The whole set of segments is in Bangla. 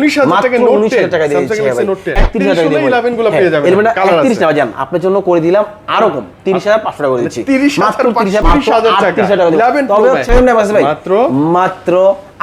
19,000 টাকা নোট 19,000 টাকা দিয়ে দিচ্ছি ভাই 31,000 টাকা দিয়ে 11 গুলো পেয়ে যাবেন কালার আছে 31 না জান আপনার জন্য করে দিলাম আরো কম 30,500 টাকা করে দিচ্ছি মাত্র 30,000 টাকা তবে হচ্ছে ভাই মাত্র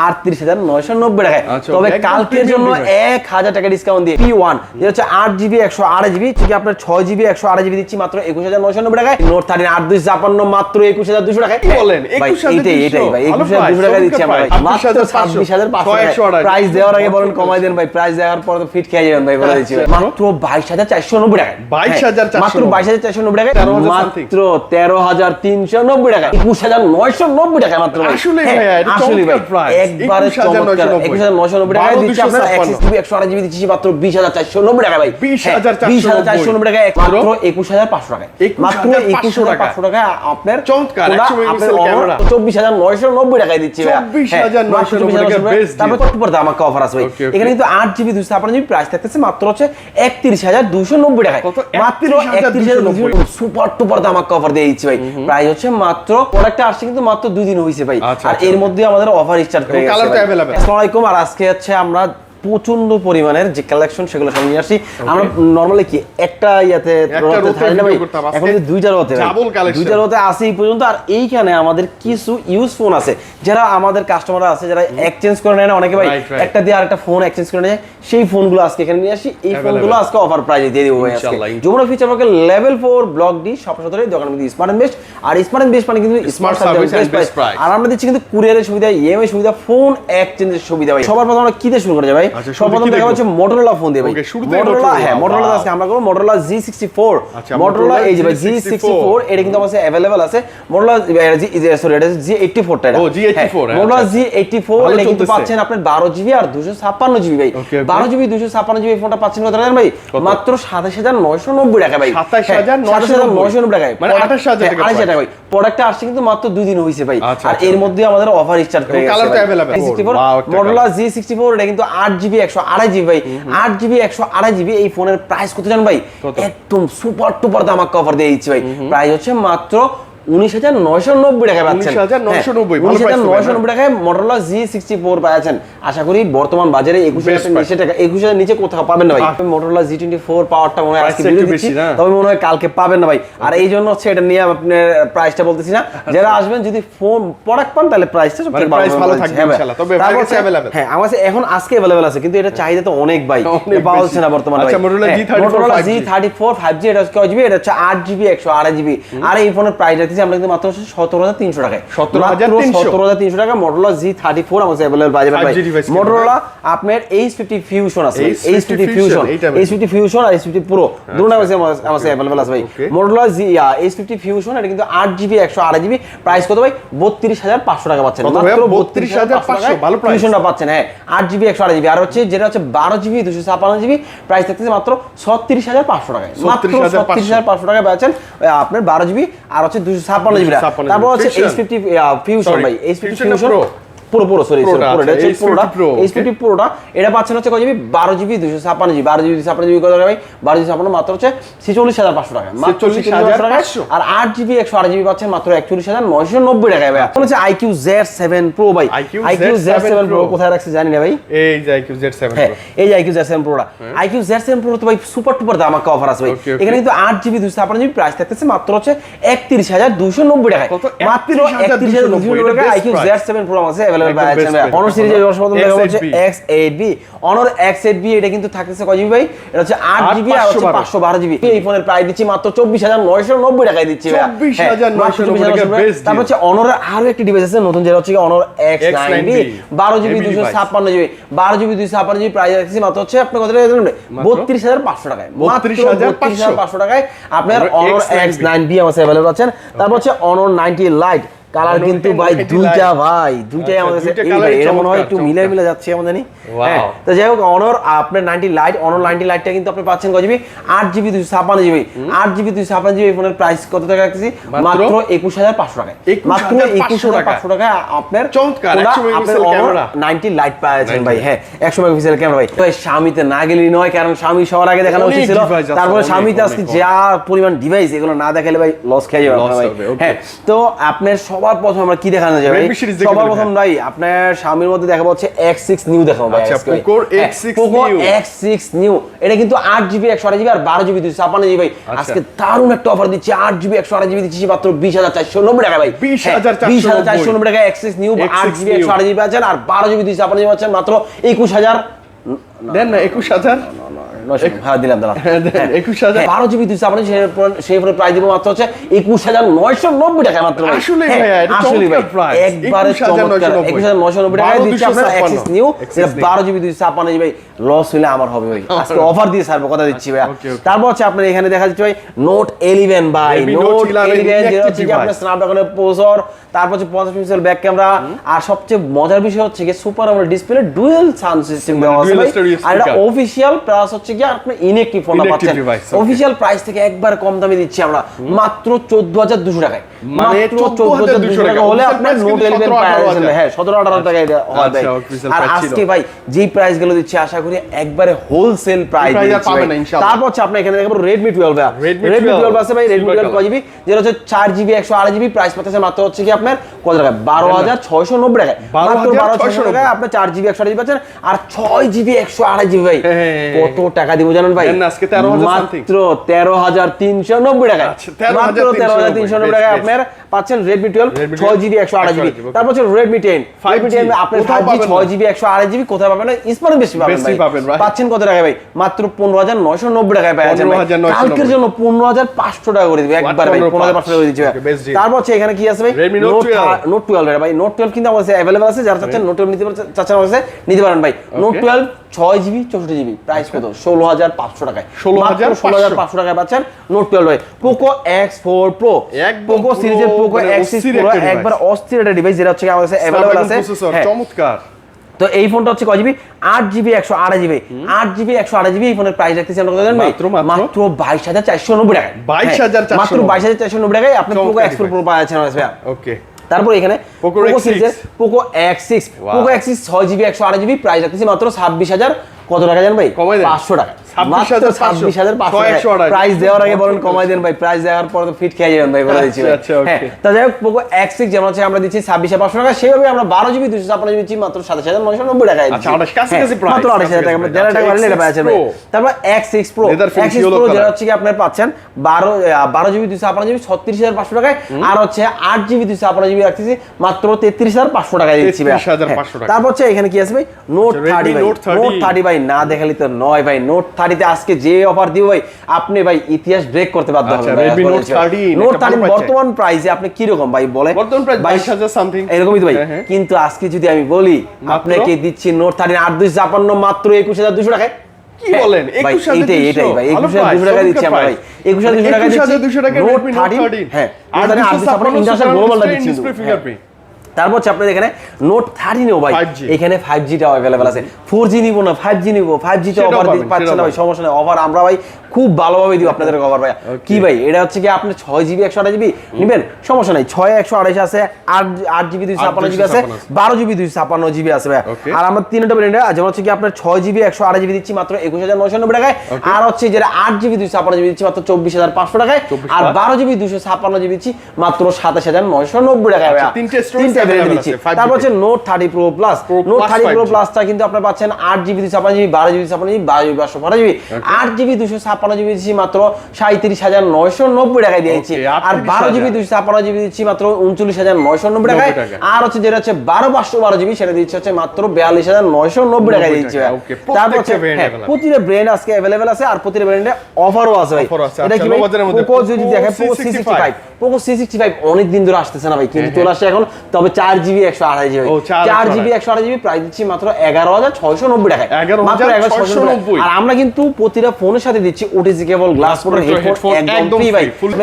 38,990 টাকায় তবে কালকের জন্য 1,000 টাকা ডিসকাউন্ট দিয়ে P1 যেটা হচ্ছে 8GB 128GB ঠিক আপনার 6GB 128GB দিচ্ছি মাত্র 21,990 টাকায় নোট 13 8256 মাত্র 21,200 টাকায় কি বলেন 21,200 ভাই 21,200 টাকা দিচ্ছি আমরা মাত্র 26,500 প্রাইস দেওয়ার আগে বলেন কমাই দেন ভাই প্রাইস দেওয়ার পর তো ফিট খেয়ে যাবেন ভাই বলে দিচ্ছি মাত্র 22,490 টাকায় 22,490 মাত্র 22,490 টাকায় মাত্র 13,390 টাকা 21,990 টাকা মাত্র আসলে ভাই এটা আসলে ভাই একবারে চমৎকার 21,990 টাকা দিচ্ছি আপনার অ্যাক্সেস টিভি 128GB দিচ্ছি মাত্র 20,490 টাকা ভাই 20,490 টাকা মাত্র 21,500 টাকা মাত্র 21,500 টাকা আপনার চমৎকার 100 মেগাপিক্সেল ক্যামেরা 24,990 টাকায় দিচ্ছি ভাই 24,990 টাকা বেস্ট তারপর কত পড়তে আমাকে অফার আছে ভাই এখানে কিন্তু 8GB 256GB প্রাইস থাকতেছে মাত্র হচ্ছে 31,290 টাকা মাত্র 31,290 সুপার টুপার আমাকে অফার দিয়ে দিচ্ছি ভাই প্রাইস হচ্ছে মাত্র প্রোডাক্টটা আসছে কিন্তু মাত্র 2 দিন হইছে ভাই আর এর মধ্যে আমাদের অফার স্টার্ট হয়ে গেছে কালারটা अवेलेबल আসসালামু আলাইকুম আর আজকে হচ্ছে আমরা প্রচন্ড পরিমাণের যে কালেকশন সেগুলো সব নিয়ে আসি আমরা নরমালি কি একটা ইয়াতে এখন দুইটা রোতে দুইটা রোতে আসি এই পর্যন্ত আর এইখানে আমাদের কিছু ইউজ ফোন আছে যারা আমাদের কাস্টমাররা আছে যারা এক্সচেঞ্জ করে নেয় না অনেকে ভাই একটা দিয়ে আরেকটা ফোন এক্সচেঞ্জ করে নেয় সেই ফোনগুলো আজকে এখানে নিয়ে আসি এই ফোনগুলো আজকে অফার প্রাইসে দিয়ে দেবো ভাই আজকে যমুনা ফিচার পার্কের লেভেল 4 ব্লক ডি সপ্তাহে দোকানের মধ্যে স্মার্ট এন্ড বেস্ট আর স্মার্ট এন্ড বেস্ট মানে কিন্তু smart service and best price আর আমরা দিচ্ছি কিন্তু কুরিয়ারের সুবিধা ইএমআই সুবিধা ফোন এক্সচেঞ্জের সুবিধা ভাই সবার প্রথমে আমরা কি দিয়ে শুরু করা যায় ভাই সর্বপ্রথম দেখা হচ্ছে Motorola ফোন দিয়ে ভাই Motorola হ্যাঁ Motorola আজকে আমরা করব Motorola G64 Motorola এই যে ভাই G64 এটা কিন্তু আমাদের अवेलेबल আছে Motorola সরি এটা G84 টা ও G84 Motorola G84 এটা কিন্তু পাচ্ছেন আপনি 12GB আর 256GB ভাই 12GB 256GB ফোনটা পাচ্ছেন কত জানেন ভাই মাত্র 27,990 টাকা ভাই 27,990 টাকা মানে 28,000 টাকা 28,000 টাকা ভাই প্রোডাক্টটা আসছে কিন্তু মাত্র 2 দিন হইছে ভাই আর এর মধ্যে আমাদের অফার স্টার্ট হয়ে গেছে কালারটা अवेलेबल Motorola G64 এটা কিন্তু 8GB 128GB ভাই 8GB 128GB এই ফোনের প্রাইস কত জানেন ভাই একদম সুপার টুপার দামাক অফার দিয়ে দিচ্ছি ভাই প্রাইস হচ্ছে মাত্র 19,990 টাকা পাচ্ছেন 19,990 টাকায় Motorola G64 পাচ্ছেন আশা করি বর্তমান বাজারে 21,000 টাকা 21,000 নিচে কোথাও পাবেন না ভাই Motorola G24 পাওয়ারটা মনে হয় আজকে ভিডিও দিচ্ছি তবে মনে হয় কালকে পাবেন না ভাই আর এই জন্য হচ্ছে এটা নিয়ে আপনার প্রাইসটা বলতেছি না যারা আসবেন যদি ফোন প্রোডাক্ট পান তাহলে প্রাইসটা সবথেকে ভালো থাকবে ইনশাআল্লাহ তবে প্রাইস अवेलेबल হ্যাঁ আমার কাছে এখন আজকে अवेलेबल আছে কিন্তু এটা চাহিদা তো অনেক ভাই পাওয়া যাচ্ছে না বর্তমানে ভাই Motorola G34 5G এটা কয়জিবি এটা হচ্ছে 8GB 128GB আর এই ফোনের প্রাইস আমরা কিন্তু মাত্র 17,300 টাকায় 17,300 টাকা Motorola G34 আমাদের अवेलेबल পাওয়া যাবে ভাই Motorola আপনার H50 Fusion আছে H50 Fusion আর H50 Pro দুটো আমাদের अवेलेबल আছে ভাই Motorola H50 Fusion এটা কিন্তু 8GB 128GB প্রাইস কত ভাই 32,500 টাকা পাচ্ছেন মাত্র 32,500 ভালো প্রাইস Fusionটা পাচ্ছেন হ্যাঁ 8GB 128GB আর হচ্ছে যেটা হচ্ছে 12GB 256GB প্রাইস থাকতেছে মাত্র 36,500 টাকায় মাত্র 36,500 টাকায় পাচ্ছেন আপনার 12GB আর হচ্ছে 256GB তারপর হচ্ছে H50 Fusion ভাই H50 Fusion পুরো সরি পুরোটা হচ্ছে পুরোটা H50 পুরোটা এটা পাচ্ছেন হচ্ছে কত GB 12GB 256GB 12GB 256GB কত ভাই 12GB মাত্র হচ্ছে 46,500 টাকা মাত্র 46,500 টাকা আর 8GB 128GB পাচ্ছেন মাত্র 41,990 টাকায় ভাই কোন হচ্ছে IQ Z7 Pro ভাই IQ Z7 Pro কোথায় রাখছে জানি না ভাই এই যে IQ Z7 Pro এই যে IQ Z7 Pro IQ Z7 Pro তো ভাই সুপার টুপার দাম আমাকে অফার আছে ভাই এখানে কিন্তু 8GB 256GB প্রাইস থাকতেছে মাত্র হচ্ছে 31,290 টাকায় মাত্র 31,290 টাকা IQ Z7 Pro আছে Honor সিরিজের সর্বপ্রথম দেখা হচ্ছে X8B Honor X8B এটা কিন্তু থাকতেছে কয় জিবি ভাই এটা হচ্ছে 8GB আর হচ্ছে 512GB এই ফোনের প্রাইস দিচ্ছি মাত্র 24,990 টাকায় দিচ্ছি ভাই 24,990 টাকা বেস্ট তারপর হচ্ছে Honor আরো একটা ডিভাইস আছে নতুন যেটা হচ্ছে Honor X9B 12GB 256GB 12GB 256GB price রাখছি মাত্র হচ্ছে আপনি কত টাকা জানেন 32,500 টাকায় 32,500 টাকায় আপনার Honor X9B আমাদের अवेलेबल আছেন তারপর হচ্ছে Honor 90 Lite কালার কিন্তু ভাই দুইটা ভাই দুইটাই আমাদের কাছে এই ভাই এটা মনে হয় একটু মিলে যাচ্ছে আমাদের নি হ্যাঁ তো যাই হোক Honor আপনার 90 Lite Honor 90 Lite টা কিন্তু আপনি পাচ্ছেন কত GB 8GB 256GB 8GB 256GB ফোনের প্রাইস কত টাকা রাখছি মাত্র 21,500 টাকায় মাত্র 21,500 টাকা আপনার চমৎকার 100 মেগাপিক্সেল ক্যামেরা 90 Lite পাচ্ছেন ভাই হ্যাঁ 100 মেগাপিক্সেল ক্যামেরা ভাই ভাই Xiaomi-তে না গেলেই নয় কারণ Xiaomi সবার আগে দেখানো উচিত ছিল তারপরে Xiaomi-তে আজকে যা পরিমাণ ডিভাইস এগুলো না দেখালে ভাই লস খেয়ে যাবে ভাই হ্যাঁ তো আপনার সবার প্রথম আমরা কি দেখানো যাবে সবার প্রথম ভাই আপনার Xiaomi-র মধ্যে দেখাবো হচ্ছে X6 নিউ দেখাবো ভাই আচ্ছা, আজকে ভাই। Poco হ্যাঁ, X6 Poco New। X6 new এটা কিন্তু 8GB 128GB আর 12GB 256GB ভাই আজকে দারুণ একটা অফার দিচ্ছি 8GB 128GB দিচ্ছি মাত্র 20490 টাকা ভাই 20,490 টাকা X6 new X6 8GB new। 128GB আছেন আর 12GB 256GB আছেন মাত্র 21000 দেন না 21000 হ্যাঁ দিলাম দাঁড়া দেন 21000 12GB 256GB সেই ফোনের প্রাইস দিব মাত্র হচ্ছে 21990 টাকা মাত্র ভাই আসলে হ্যাঁ, ভাইয়া, এটা আসলে ভাই চমৎকার price। একবারে 21,990 21990 টাকা দিচ্ছি আপনার 12,256 Axis নিউ Axis এটা new। 12GB 256GB ভাই লস হইলে আমার হবে ভাই আজকে অফার দিয়ে ছাড়বো কথা দিচ্ছি ভাই Okay, okay। তারপর হচ্ছে আপনার এখানে দেখা যাচ্ছে ভাই নোট 11 ভাই Redmi নোট Note 11 11 যেটা হচ্ছে কি device। আপনার স্ন্যাপড্রাগনের প্রসেসর তারপর হচ্ছে 50 পিক্সেল ব্যাক ক্যামেরা আর সবচেয়ে মজার বিষয় হচ্ছে কি super AMOLED display dual sound system দেওয়া আছে dual ভাই stereo আর এটা speaker। অফিশিয়াল প্লাস হচ্ছে কি আপনি ইনএক্টিভ ফোনটা Inactive পাচ্ছেন device, okay। অফিশিয়াল প্রাইস থেকে একবার কম দামে দিচ্ছি আমরা মাত্র 14200 টাকায় মানে মাত্র 14,200 14200 টাকা হলে Official আপনার price নোট কিন্তু 11 পাওয়া 17,000 যাচ্ছে হ্যাঁ 17-18 টাকা এটা হয় ভাই আচ্ছা, official আর price ছিল। আজকে ভাই যেই প্রাইস গুলো দিচ্ছি আশা করি একবারে হোলসেল প্রাইস price আর দিচ্ছি পাবেন ভাই। না, ইনশাআল্লাহ। তারপর হচ্ছে আপনি এখানে দেখবেন Redmi 12 ভাই Redmi Redmi 12 12 আছে ভাই Redmi silver 12 কয় জিবি যেটা হচ্ছে 4GB 128GB প্রাইস পাচ্ছে মাত্র হচ্ছে কি আপনার কত টাকা 12690 টাকায় মাত্র 12690 টাকায় আপনি 4GB 128GB পাচ্ছেন আর 6GB 128GB ভাই হ্যাঁ। কত টাকা দিব জানেন ভাই দেন না, আজকে 13,000 something। মাত্র 13390 টাকায় আচ্ছা, মাত্র 13390 টাকায় আপনার পাচ্ছেন Redmi 12 Redmi 6GB 128GB 128GB তারপর হচ্ছে Redmi 10 Redmi 10 আপনার কোথাও 5G পাবেন না। 6GB 128GB কোথায় পাবেন না স্মার্ট বেশি পাবেন বেশি পাবেন ভাই। পাচ্ছেন কত টাকায় ভাই মাত্র 15990 টাকায় পাওয়া যাচ্ছে 15,990 কালকের জন্য 15500 টাকা করে দিবে একবার ভাই 15500 টাকা করে দিচ্ছি ভাই। Okay, best deal। তারপর হচ্ছে এখানে কি আছে ভাই Redmi Note 12 Note 12 এর ভাই Note 12 কিন্তু আমাদের কাছে अवेलेबल আছে যারা চাচ্ছেন Note 12 নিতে চাচ্ছেন আমাদের কাছে নিতে পারেন ভাই Note 12 6GB 64GB প্রাইস কত 16500 টাকায় 16500 টাকায় পাচ্ছেন Note 12 ভাই Poco X4 Pro একদম Poco সিরিজের পুরো Poco মানে X6 অস্থির Pro একটা device। একবার অস্থির একটা ডিভাইস যেটা হচ্ছে কি আমাদের কাছে अवेलेबल Snapdragon আছে processor, হ্যাঁ। চমৎকার। তো এই ফোনটা হচ্ছে কয় GB 8GB 128GB 8GB 128GB এই ফোনের প্রাইস রাখতেছি আমরা কত জানেন ভাই মাত্র 22490 টাকায় 22,490 হ্যাঁ, মাত্র 22490 টাকায় আপনি Poco চমৎকার X4 Pro পাচ্ছেন আমাদের কাছে ওকে তারপর এখানে Poco Poco X6 সিরিজের Poco X6 Wow। Poco X6 6GB 128GB price রাখতেছি মাত্র 26000 কত টাকা জানেন ভাই কমাই দেন। 500 টাকা 26,500 26,500 প্রাইস দেওয়ার আগে বলেন কমাই দেন ভাই প্রাইস দেওয়ার পর তো ফিট খেয়ে যাবেন ভাই বলে দিচ্ছি ভাই। আচ্ছা, okay। হ্যাঁ তো যাই হোক Poco X6 যেমন হচ্ছে আমরা দিচ্ছি 26500 টাকা সেভাবে আমরা 12GB 256GB দিচ্ছি মাত্র 27990 টাকায় আচ্ছা, কাছাকাছি price, মাত্র 28000 টাকা আমরা 1,500 টাকা বাড়লে এটা পাচ্ছেন ভাই Pro। তারপর X6 Pro Leather finish X6 yellow Pro যেটা color। হচ্ছে কি আপনার পাচ্ছেন 12GB 256GB 36500 টাকায় আর হচ্ছে 8GB 256GB রাখতেছি মাত্র 33500 টাকায় দিচ্ছি ভাই 33,500 টাকা। তারপর হচ্ছে এখানে কি আছে ভাই নোট আচ্ছা, Redmi 30 ভাই Note 30 নোট 30 ভাই না দেখালি তো নয় ভাই নোট 30 তে আজকে যে অফার দিব ভাই আপনি ভাই ইতিহাস ব্রেক করতে বাধ্য আচ্ছা, হবেন ভাই Redmi বলে Note দিচ্ছি ভাই। 30 নোট একটা 30 ভালো বর্তমান প্রাইসে আপনি কি রকম ভাই বলে বর্তমান প্রাইস 22,000 something। এরকমই তো ভাই হ্যাঁ, হ্যাঁ। কিন্তু আজকে যদি আমি বলি আপনাকে দিচ্ছি নোট 30 852 মাত্র 21200 টাকায় কি বলেন ভাই, 21,200 এটাই ভাই ভালো 21200 টাকা price, দিচ্ছি আমরা ভাই চমৎকার 21200 টাকা দিচ্ছি 21,200 টাকা নোট Redmi Note 30 30 হ্যাঁ আর 852 ইন্টারন্যাশনাল গ্লোবালটা দিচ্ছি ডিসপ্লে ফিঙ্গারপ্রিন্ট তারপর হচ্ছে আপনাদের এখানে নোট 30 নেও ভাই 5G এখানে 5G টাও अवेलेबल আছে 4G নিব না 5G নিব 5G তে সেটাও অফার পাবেন, পাচ্ছেন না ভাই সেটাও সমস্যা নেই অফার আমরা ভাই খুব ভালোভাবে দিব আপনাদের অফার ভাই কি ভাই এটা হচ্ছে কি আপনি 6GB 128GB নেবেন সমস্যা নাই 6 128 আছে 8GB 256GB আছে 12GB 256GB আছে ভাই Okay। আর আমরা তিনটা ব্র্যান্ডে যেমন হচ্ছে কি আপনার 6GB 128GB দিচ্ছি মাত্র 21990 টাকায় আর হচ্ছে যেটা 8GB 256GB দিচ্ছি মাত্র 24500 টাকায় আর 12GB 256GB দিচ্ছি মাত্র 27990 টাকায় ভাই আচ্ছা, তিনটে storage তিনটা available ব্র্যান্ড দিচ্ছি আছে, 5G তারপর হচ্ছে note 30 pro plus Pro note plus 30 pro 5G প্লাসটা কিন্তু আপনারা পাচ্ছেন 8GB 256GB 12GB 256GB 12GB 512GB 8GB 256GB দিচ্ছি মাত্র 37990 টাকায় দিয়েছি Okay, আর 38,000 12GB 256GB দিচ্ছি মাত্র 39990 টাকায় টাকা। আর হচ্ছে যেটা হচ্ছে 12512GB সেটা দিচ্ছি হচ্ছে মাত্র 42990 টাকায় দিচ্ছি ভাই। Okay, তারপর হচ্ছে প্রত্যেকটা brand হ্যাঁ, available। প্রতিটা ব্র্যান্ড আজকে अवेलेबल আছে আর প্রতিটা ব্র্যান্ডে অফারও আছে ভাই Offer আছে, এটা আচ্ছা, কি ভাই low budget এর মধ্যে Poco যদি Poco দেখেন Poco C65 C65 Poco C65 অনেক দিন ধরে আসতেছে না ভাই কিন্তু চলে আসছে এখন তবে 4GB 128GB ও, 4GB 128GB প্রাইস দিচ্ছি মাত্র 11690 টাকায় 11,690 মাত্র 11690 আর আমরা কিন্তু প্রতিটা ফোনের সাথে দিচ্ছি OTG কেবল গ্লাস কোডের হেডফোন একদম ফ্রি ভাই full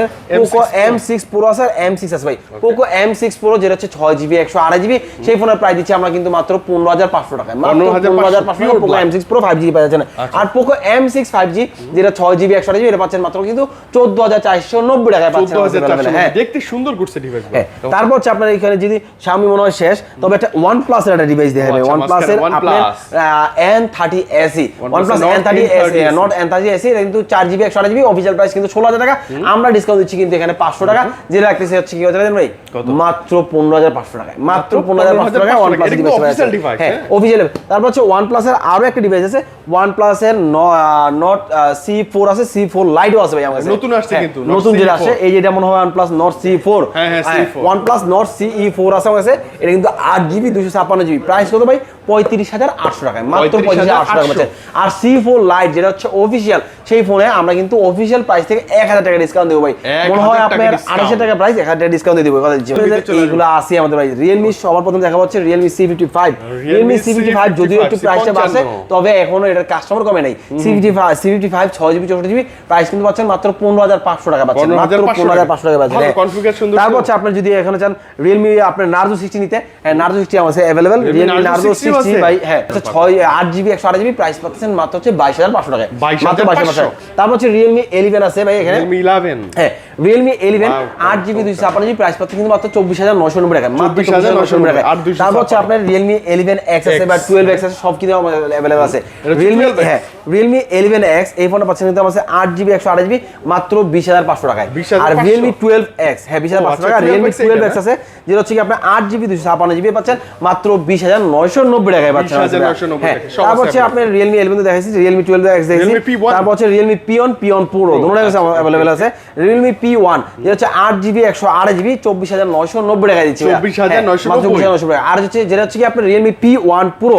Poco M6 Pro আছে আর M6 আছে ভাই Poco M6 Pro যেটা হচ্ছে 6GB 128GB সেই ফোনের প্রাইস দিচ্ছি আমরা কিন্তু মাত্র 15500 টাকায় মাত্র 15500 টাকা Poco M6 Pro 5G পাওয়া যাচ্ছে না আর Poco M6 5G যেটা 6GB 128GB এটা পাচ্ছেন মাত্র কিন্তু 14490 টাকায় পাচ্ছেন আমাদের available, হ্যাঁ দেখতে সুন্দর করছে ডিভাইস হ্যাঁ, তারপর হচ্ছে আপনার এখানে যদি Xiaomi মনে হয় শেষ, তবে একটা OnePlus এর একটা ডিভাইস দেখাবে। আচ্ছা, OnePlus এর মাঝখানে আপনার N30 SE, OnePlus N30 SE, not N30 SE, এটা কিন্তু 4GB 128GB, অফিশিয়াল প্রাইস কিন্তু 16000 টাকা। আমরা ডিসকাউন্ট দিচ্ছি কিন্তু এখানে 500 টাকা, যেটা রাখতেছি হচ্ছে কি কথা জানেন ভাই, মাত্র 15500 টাকা, মাত্র 15500 টাকা OnePlus এটা ডিভাইস অফিশিয়াল আছে। ডিভাইস। হ্যাঁ অফিশিয়াল। তারপর হচ্ছে OnePlus এর আরো একটা ডিভাইস আছে, OnePlus এর Nord C4 আছে, C4 Lite আছে ভাই আমার কাছে। নতুন আসছে কিন্তু, নতুন যেটা আসছে এই যেটা মনে হয় OnePlus Nord C4। হ্যাঁ, C4 OnePlus Nord CE4 আছে আমার কাছে। এটা কিন্তু 8GB 256GB, প্রাইস কত ভাই, 35800 টাকায়, মাত্র 35800 টাকা পাচ্ছেন। আর C4 Lite যেটা হচ্ছে অফিশিয়াল, সেই ফোনে আমরা কিন্তু অফিশিয়াল প্রাইস থেকে 1000 টাকা ডিসকাউন্ট দেব ভাই। মনে হয় আপনার 2800 টাকা প্রাইস, 1000 টাকা ডিসকাউন্ট দিয়ে দেব কথা দিচ্ছি। এইগুলো আছে আমাদের ভাই। Realme সবার প্রথম দেখা হচ্ছে Realme C55। Realme C55 যদিও একটু প্রাইসটা বাড়ছে, তবে এখনো এটার কাস্টমার কমে নাই। C55 6GB 64GB, প্রাইস কিন্তু পাচ্ছেন মাত্র 15500 টাকা পাচ্ছেন, মাত্র 15500 টাকা পাচ্ছেন। তারপর হচ্ছে আপনি যদি এখানে চান Realme আপনার Narzo 60 নিতে, হ্যাঁ Narzo 60 আমার কাছে अवेलेबल। Realme Narzo 60 ভাই, হ্যাঁ 8GB 128GB, প্রাইস পাচ্ছেন মাত্র হচ্ছে 22500 টাকায়, মাত্র 22500। তারপর হচ্ছে Realme 11 আছে ভাই এখানে, Realme 11, হ্যাঁ Realme 11 8GB 256GB, প্রাইস পাচ্ছেন কিন্তু মাত্র 24990 টাকা, মাত্র 24990 টাকা। তারপর হচ্ছে আপনার Realme 11X আছে বা 12X আছে, সব কিছু अवेलेबल আছে। Realme, হ্যাঁ Realme 11X এই ফোনটা পাচ্ছেন কিন্তু আমাদের 8GB 128GB, মাত্র 20500 টাকায়। আর Realme 12X, হ্যাঁ 20500 টাকা। Realme 12X আছে যেটা হচ্ছে কি আপনি 8GB 256GB পাচ্ছেন মাত্র 20990 টাকায় পাচ্ছেন। হ্যাঁ তারপর হচ্ছে আপনার Realme 11 তো দেখাইছি, Realme 12X দেখাইছি। তারপর হচ্ছে Realme Pion Pro দুটোই কাছে अवेलेबल আছে। Realme P1 যেটা হচ্ছে 8GB 128GB 24990 টাকায় দিচ্ছি, 24990 টাকা। আর হচ্ছে যেটা হচ্ছে কি আপনার Realme P1 Pro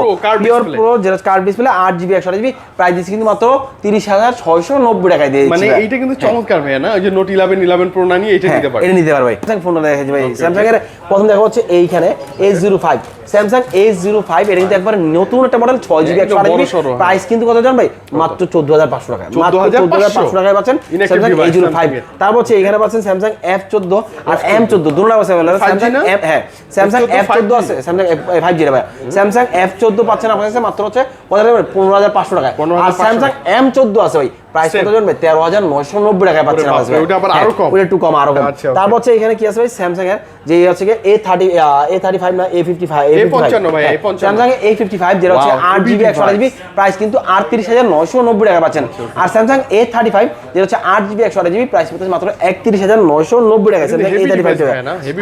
যেটা curve display 8GB 128GB, price দিচ্ছি কিন্তু মাত্র 30690 টাকায় দিয়ে দিচ্ছি। মানে এইটা কিন্তু চমৎকার ভাই না, ওই যে Note 11 Pro না নিয়ে এটা নিতে পারবে, এটা নিতে পারবে ভাই। স্যামসাং ফোনটা দেখাচ্ছি ভাই। স্যামসাং এর প্রথম দেখা হচ্ছে এইখানে A05, Samsung A05, এটা কিন্তু একবার নতুন একটা মডেল 6GB 128GB, প্রাইস কিন্তু কত জানেন ভাই, মাত্র 14500 টাকা, মাত্র 14500 টাকায় পাচ্ছেন Samsung A05। তারপর হচ্ছে এখানে পাচ্ছেন Samsung F14 আর M14 দুটোই আছে अवेलेबल। Samsung হ্যাঁ Samsung F14 আছে, Samsung 5G ভাই। Samsung F14 পাচ্ছেন আপনার কাছে মাত্র হচ্ছে 15500 টাকায়। আর Samsung M14 আছে ভাই, প্রাইস কত জানেন ভাই, 13990 টাকায় পাচ্ছেন আমাদের কাছে। ওটা আবার আরো কম, ওটা একটু কম, আরো কম। তারপর হচ্ছে এখানে কি আছে ভাই, Samsung এর যে হচ্ছে কি A35 না A55, A55 ভাই, A55 Samsung এর A55 যেটা হচ্ছে 8GB 128GB, প্রাইস কিন্তু 38990 টাকা পাচ্ছেন। আর Samsung A35 যেটা হচ্ছে 8GB 128GB, প্রাইস পড়ছে মাত্র 31990 টাকা Samsung A35 টাকা।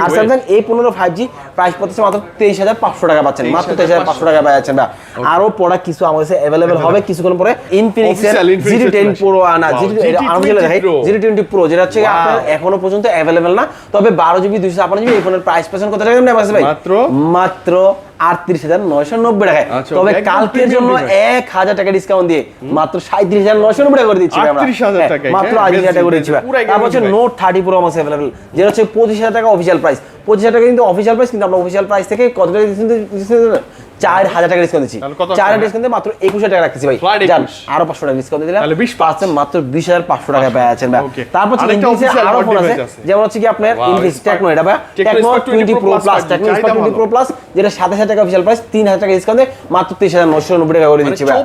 আর Samsung A15 5G, প্রাইস পড়ছে মাত্র 23500 টাকা পাচ্ছেন, মাত্র 23500 টাকা পাচ্ছেন। আরো প্রোডাক্ট কিছু আমাদের কাছে अवेलेबल হবে কিছুক্ষণ পরে। Infinix এর GT10 Pro না GT20 Pro যেটা হচ্ছে আপনার এখনো পর্যন্ত अवेलेबल না, তবে 12GB 256GB এই ফোনের প্রাইস পাচ্ছেন কত টাকা জানেন ভাই, মাত্র 38990 টাকায়। তবে কালকের জন্য 1000 টাকা ডিসকাউন্ট দিয়ে মাত্র 37990 টাকা করে দিচ্ছি আমরা, মাত্র 8000 টাকা করে দিচ্ছি। তারপর হচ্ছে Note 30 Pro আমাদের अवेलेबल যেটা হচ্ছে 25000 টাকা অফিশিয়াল প্রাইস, 25000 টাকা কিন্তু অফিশিয়াল প্রাইস, কিন্তু আমরা অফিশিয়াল প্রাইস থেকে কত টাকা দিচ্ছি, 4000 টাকা ডিসকাউন্ট দিচ্ছি। 4000 ডিসকাউন্ট দিয়ে মাত্র 21000 টাকা রাখতেছি ভাই, জান আরো 500 টাকা ডিসকাউন্ট দিলাম, তাহলে 20% মাত্র 20500 টাকা পেয়েছেন ভাই। তারপর হচ্ছে ইনফিনিক্সের আরো ফোন আছে, যেমন হচ্ছে কি আপনার ইনফিনিক্স টেকনো, এটা ভাই Tecno 20 Pro Plus, Tecno 20 Pro Plus যেটা 7000 টাকা অফিশিয়াল প্রাইস, 3000 টাকা ডিসকাউন্ট দিয়ে মাত্র 23990 টাকা করে দিচ্ছি ভাই,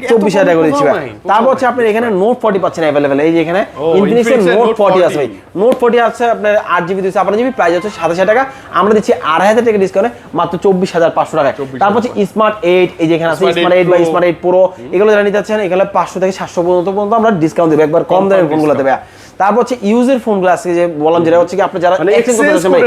24000 টাকা করে দিচ্ছি ভাই। তারপর হচ্ছে আপনি এখানে Note 40 পাচ্ছেন अवेलेबल, এই যে এখানে ইনফিনিক্সের Note 40 আছে ভাই, Note 40 আছে আপনার 8GB 256GB, প্রাইস হচ্ছে 27000 টাকা, আমরা দিচ্ছি 2500 টাকা ডিসকাউন্টে মাত্র 24500 টাকা। তারপর হচ্ছে স্মার্ট 8, এই যে এখানে আছে স্মার্ট 8 বা স্মার্ট 8 Pro, এগুলো যারা নিতে চাচ্ছেন এখানে 500 থেকে 700 পর্যন্ত আমরা ডিসকাউন্ট দেব, একবার কম দামের ফোনগুলো দেবে। তারপর হচ্ছে ইউজের ফোনগুলো আছে যে বললাম, যেটা হচ্ছে কি আপনি যারা এক্সচেঞ্জ করতে চাচ্ছেন ভাই,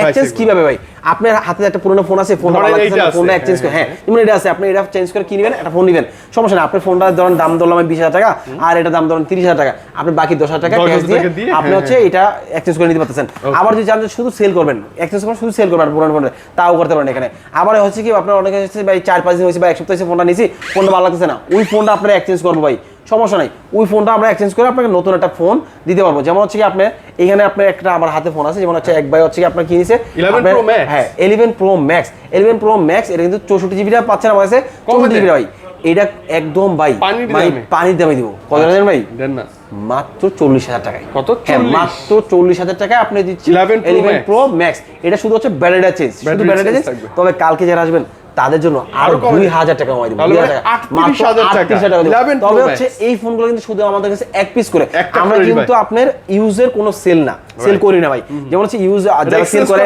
এক্সচেঞ্জ কিভাবে ভাই, আপনার হাতে একটা পুরনো ফোন আছে, ফোনটা ভালো লাগছে, ফোনটা এক্সচেঞ্জ করে, হ্যাঁ যেমন এটা আছে, আপনি এটা চেঞ্জ করে কিনবেন, একটা ফোন নেবেন, সমস্যা না, আপনার ফোনটা ধরুন দাম ধরলাম 20000 টাকা, আর এটা দাম ধরুন 30000 টাকা, আপনি বাকি 10000 টাকা ক্যাশ দিয়ে আপনি হচ্ছে এটা এক্সচেঞ্জ করে নিতে পারতেছেন। আবার যদি চান শুধু সেল করবেন, এক্সচেঞ্জ করে শুধু সেল করবেন পুরনো ফোনটা, তাও করতে পারেন এখানে। আবার হচ্ছে কি আপনার অনেকে হচ্ছে ভাই 4-5 দিন হয়েছে বা 1 সপ্তাহ হয়েছে ফোনটা নিয়েছি, ফোনটা ভালো লাগতেছে না, ওই ফোনটা আপনারা এক্সচেঞ্জ করবো ভাই, সমস্যা নাই, ওই ফোনটা আমরা এক্সচেঞ্জ করে আপনাকে নতুন একটা ফোন দিতে পারবো। যেমন হচ্ছে কি আপনার এখানে আপনার একটা আমার হাতে ফোন আছে, যেমন হচ্ছে এক ভাই হচ্ছে কি আপনার কিনেছে 11 Pro Max, হ্যাঁ 11 Pro Max, 11 Pro Max এটা কিন্তু 64GB পাচ্ছেন আমার কাছে, 64GB ভাই, এটা একদম ভাই পানির দামে দিব, কত জানেন ভাই, দেন না মাত্র 40000 টাকায়। কত? হ্যাঁ মাত্র 40000 টাকায় আপনি দিচ্ছি 11 Pro Max, এটা শুধু হচ্ছে ব্যাটারিটা চেঞ্জ, শুধু ব্যাটারিটা চেঞ্জ। তবে কালকে যারা আসবেন তাদের জন্য আরো 2000 টাকা কমাই দেব, 38000 টাকা। তবে হচ্ছে এই ফোনগুলো কিন্তু শুধু আমাদের কাছে এক পিস করে, আমরা কিন্তু আপনার ইউজের কোনো সেল না, সেল করি না ভাই। যেমন হচ্ছে ইউজ যারা সেল করে,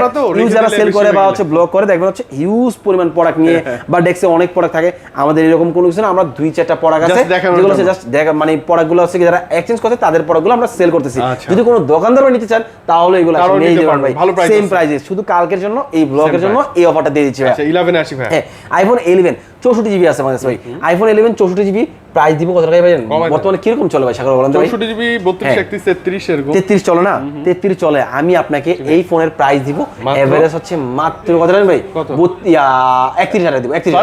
যারা সেল করে বা হচ্ছে ব্লগ করে, দেখবেন হচ্ছে হিউজ পরিমাণ প্রোডাক্ট নিয়ে বা ডেস্কে অনেক প্রোডাক্ট থাকে। আমাদের এরকম কোনো কিছু না, আমরা 2-4টা প্রোডাক্ট আছে যেগুলো হচ্ছে জাস্ট দেখা, মানে প্রোডাক্টগুলো হচ্ছে যারা এক্সচেঞ্জ করছে তাদের প্রোডাক্টগুলো আমরা সেল করতেছি। যদি কোনো দোকানদার নিতে চান তাহলে এগুলো নিয়ে যেতে পারেন ভাই, সেম প্রাইসে। শুধু কালকের জন্য এই ব্লগের জন্য এই অফারটা দিয়ে দিচ্ছি। আচ্ছা 11 আসি ভাই। হ্যাঁ, আইফোন 11 64 জিবি আছে আমাদের কাছে ভাই। আইফোন 11 64 জিবি প্রাইস দিব কত টাকায় ভাই? বর্তমানে কিরকম চলে ভাই সাগর বলেন তো ভাই? 64 জিবি 32 31 33 এরকম। 33 চলে না? 33 চলে। আমি আপনাকে এই ফোনের প্রাইস দিব এভারেজ হচ্ছে মাত্র কত জানেন ভাই? 31000 দিব। 31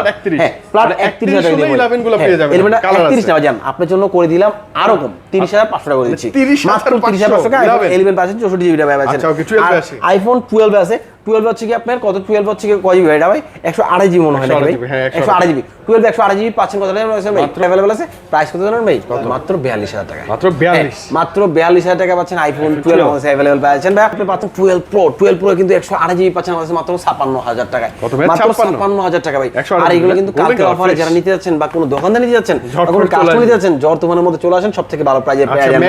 হ্যাঁ, প্লাস 31000 টাকা দিব। 11 গুলো পেয়ে যাবেন। 31 না জান, আপনার জন্য করে দিলাম আরো কম, 30500 টাকা করে দিচ্ছি। মাত্র 30500 টাকা আইফোন 11 পাচ্ছেন 64 জিবি ভাই পাচ্ছেন। আচ্ছা ওকে 12 আসে। আইফোন 12 আছে। 12 হচ্ছে কি আপনার কত? 12 হচ্ছে কি কয় জিবি এটা ভাই? 128 জিবি মনে হয় নাকি ভাই? 128 জিবি। 12 128 জিবি পাচ্ছেন কত টাকা ভাই? अवेलेबल আছে। প্রাইস কত জানেন ভাই? মাত্র 42000 টাকা। মাত্র 42। মাত্র 42000 টাকা পাচ্ছেন আইফোন 12 আমাদের अवेलेबल পাচ্ছেন ভাই। আপনি পাচ্ছেন 12 প্রো। 12 প্রো কিন্তু 128 জিবি পাচ্ছেন আমাদের মাত্র 56000 টাকায়। মাত্র 56000 টাকা ভাই। আর এগুলো কিন্তু কালকে অফারে যারা নিতে যাচ্ছেন বা কোনো দোকানদার নিতে যাচ্ছেন বা কোনো কাস্টমার নিতে যাচ্ছেন, জ্বর তুফানের মধ্যে চলে আসেন, সবথেকে ভালো প্রাইজে পেয়ে যাবেন।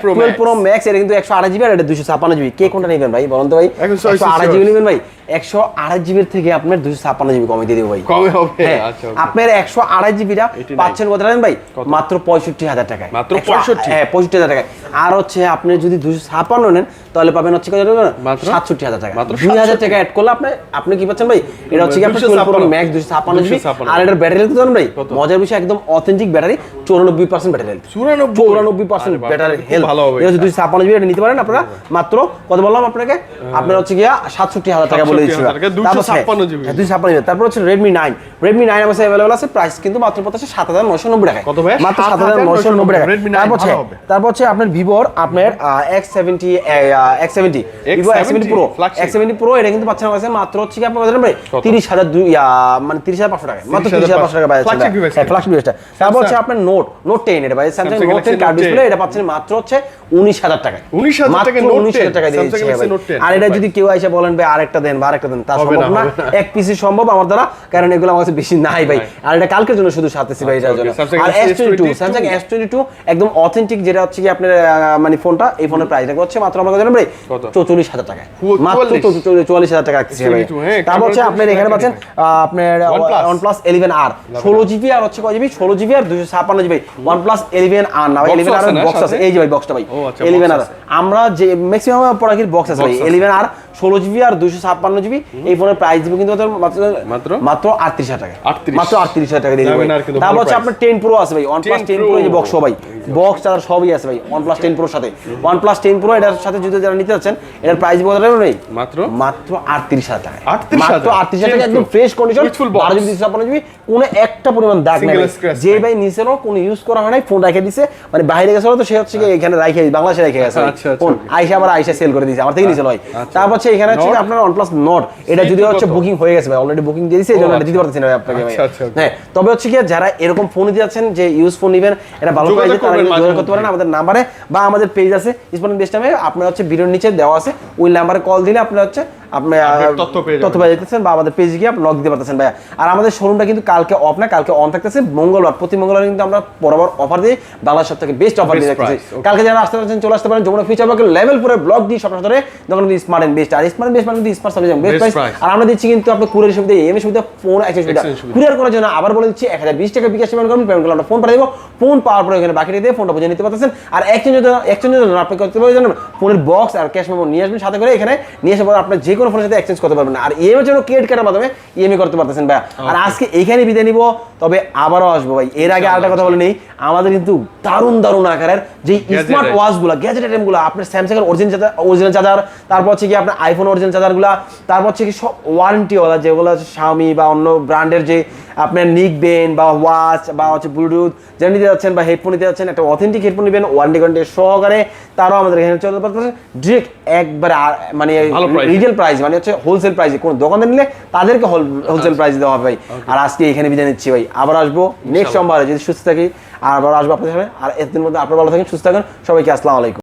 12 প্রো ম্যাক্স এটা কিন্তু 128 জিবি আর এটা 256 জিবি। কে কোনটা নেবেন ভাই বলুন তো ভাই? 128 জিবি নেবেন ভাই? 128 জিবির থেকে আপনার 256 জিবি কমে দিয়ে দেব ভাই। কমে হবে? আচ্ছা আপনার 128 জিবিটা পাচ্ছেন কত জানেন ভাই? মাত্র 65000 টাকায়। মাত্র 65? হ্যাঁ 65000 টাকায়। আর হচ্ছে আপনি যদি 256 নেন তাহলে পাবেন হচ্ছে কত জানেন? 67000 টাকা। 2000 টাকা অ্যাড করলে আপনি কি পাচ্ছেন ভাই? এটা হচ্ছে কি আপনার 12 প্রো ম্যাক্স 256 জিবি। আর এটার ব্যাটারি হেলথ জানেন ভাই? মজার বিষয় একদম authentic battery, 94% battery health. 94% battery health. এটা হচ্ছে 256 জিবি, এটা নিতে পারেন আপনারা। মাত্র কত বললাম আপনাকে? আপনার হচ্ছে গিয়া 67000 টাকা বলে দিচ্ছি। 256 জিবি। 256 জিবি। তারপর হচ্ছে Redmi 9 আমাদের अवेलेबल আছে। প্রাইস কিন্তু মাত্র পড়তেছে 7990 টাকা। কত ভাই? মাত্র 7990 টাকা। তারপর হচ্ছে আপনার ভিভোর আপনার X70 Vivo X70 Pro এটা কিন্তু পাচ্ছেন আমাদের মাত্র হচ্ছে কি আপনার কত জানেন ভাই? 30000 মানে 30500 টাকা। মাত্র 30500 টাকা পাচ্ছেন। হ্যাঁ ফ্ল্যাগশিপ ডিভাইসটা। তারপর হচ্ছে আপনার Note 10 এটা ভাই Samsung Note 10 কার্ভ ডিসপ্লে, এটা পাচ্ছেন মাত্র হচ্ছে 19000 টাকা। 19000 টাকা Note 10 19000 টাকা দিয়ে দিচ্ছি ভাই। আর এটা যদি কেউ এসে বলেন ভাই আরেকটা দেন বা আরেকটা দেন, তা সম্ভব না। এক পিসি সম্ভব আমার দ্বারা, কারণ এগুলো আমার কাছে বেশি নাই ভাই। আর এটা কালকের জন্য শুধু সাথেছি ভাই এটার জন্য। আর Samsung S22 একদম অথেন্টিক যেটা হচ্ছে কি আপনার মানে ফোনটা, এই ফোনের প্রাইস রাখা হচ্ছে মাত্র আমরা কত জানেন ভাই? 44000 টাকা। মাত্র 44000 টাকা রাখতেছি ভাই। তারপর হচ্ছে আপনার এখানে পাচ্ছেন আপনার OnePlus 11R 16 জিবি আর হচ্ছে কয় জিবি? 16 জিবি আর 256 জিবি। OnePlus 11R না ভাই, 11R এর বক্স আছে। এই যে ভাই বক্সটা ভাই 11R। আমরা যে ম্যাক্সিমাম প্রোডাক্টের বক্স আছে ভাই 11R 16 জিবি আর 256 জিবি। এই ফোনের প্রাইস দিব কিন্তু মাত্র 38000 টাকা। মাত্র 38000 টাকা দিয়ে দিবেন। তারপর হচ্ছে আপনার 10 Pro আছে ভাই, OnePlus 10 Pro এই যে বক্স ভাই, বক্স চার্জার সবই আছে ভাই OnePlus 10 Pro সাথে। OnePlus 10 Pro এটার সাথে যদি যারা নিতে যাচ্ছেন, এটার প্রাইস বলতে পারবেন ভাই? মাত্র 38000 টাকা। মাত্র 38000 টাকা একদম ফ্রেশ কন্ডিশন। আর যদি 256 জিবি কোনো একটা পরিমাণ দাগ নাই। যে ভাই নিছেনও কোনো ইউজ করা হয় নাই, ফোন রেখে দিছে, মানে বাইরে গেছে তো সে হচ্ছে কি এখানে রাখে বাংলাদেশে রেখে গেছে ফোন, আইসা সেল করে দিয়েছে আমার থেকে নিছে ভাই। তারপর হচ্ছে এখানে হচ্ছে আপনার OnePlus Nord এটা যদি হচ্ছে বুকিং হয়ে গেছে ভাই, অলরেডি বুকিং দিয়ে দিয়েছে, এজন্য এটা দিতে পারতেছি না ভাই আপনাকে ভাই। হ্যাঁ তবে হচ্ছে কি যারা এরকম ফোন নিতে যাচ্ছেন যে ইউজ ফোন নেবেন, এটা ভালো প্রাইসে, তারা যোগাযোগ করতে পারেন আমাদের নাম্বারে বা আমাদের পেজ আছে স্পন্সর বেস্ট নামে। আপনার হচ্ছে ভিডিওর নিচে দেওয়া আছে, ওই নাম্বারে কল দিলে আপনার হচ্ছে আপনি তথ্য পেয়ে যেতেছেন বা আমাদের পেজে গিয়ে আপনি লগ দিতে পারতেছেন ভাই। আর আমাদের শোরুমটা কিন্তু কালকে অফ না, কালকে অন থাকতেছে মঙ্গলবার, প্রতি মঙ্গলবার কিন্তু আমরা বরাবর অফার দিই, বাংলাদেশ সবথেকে বেস্ট অফার দিয়ে রাখতেছি। কালকে যারা আসতে পারছেন চলে আসতে পারেন যমুনা ফিউচার পার্কের লেভেল 4 ব্লক ডি সপ্তাহ ধরে, যখন স্মার্ট এন্ড বেস্ট। আর স্মার্ট এন্ড বেস্ট মানে স্মার্ট সার্ভিস বেস্ট প্রাইস। আর আমরা দিচ্ছি কিন্তু আপনি কুরিয়ার সুবিধা, এমএস সুবিধা, ফোন এক্সচেঞ্জ সুবিধা। কুরিয়ার করার জন্য আবার বলে দিচ্ছি 1020 টাকা বিকাশ পেমেন্ট করবেন, পেমেন্ট করলে আমরা ফোন পাঠিয়ে দেব। ফোন পাওয়ার পরে এখানে বাকিটা দিয়ে ফোনটা বুঝে নিতে পারতেছেন। আর এক্সচেঞ্জের জন্য আপনি করতে পারবেন ফোনের বক্স আর ক্যাশ মেমো নিয়ে আসবেন সাথে করে, এখানে নিয়ে এসে পরে আপনি যে কোনো ফোনের সাথে এক্সচেঞ্জ করতে পারবেন। আর ইএমআই এর জন্য ক্রেডিট কার্ডের মাধ্যমে ইএমআই করতে পারতেছেন ভাই। আর আজকে এখানে বিদায় নিব, তবে আবারও আসবো ভাই। এর আগে আরেকটা কথা বলে নেই, আমাদের কিন্তু দারুণ আকারের যে স্মার্ট ওয়াচগুলো, গ্যাজেট আইটেমগুলো, আপনার স্যামসাং এর অরিজিনাল চার্জার, তারপর হচ্ছে কি আপনার আইফোন অরিজিনাল চার্জারগুলো, তারপর হচ্ছে কি সব ওয়ারেন্টিওয়ালা যেগুলো আছে Xiaomi বা অন্য ব্র্যান্ডের যে আপনার নিকবেন বা ওয়াচ বা হচ্ছে ব্লুটুথ যেটা নিতে যাচ্ছেন বা হেডফোন নিতে যাচ্ছেন, একটা অথেন্টিক হেডফোন নেবেন ওয়ারেন্টি সহকারে, তারাও আমাদের এখানে চলতে পারতেছে ডিরেক্ট একবারে মানে রিটেল প্রাইস, মানে হচ্ছে হোলসেল প্রাইসে। কোনো দোকানদার নিলে তাদেরকে হোলসেল প্রাইস দেওয়া হবে ভাই। আর আজকে এখানে বিদায় নিচ্ছি ভাই, আবার আসবো নেক্সট সোমবারে যদি সুস্থ থাকি, আর আবার আসবো আপনাদের সাথে। আর এতদিন মধ্যে আপনারা ভালো থাকেন, সুস্থ থাকেন, সবাইকে আসসালামু আলাইকুম।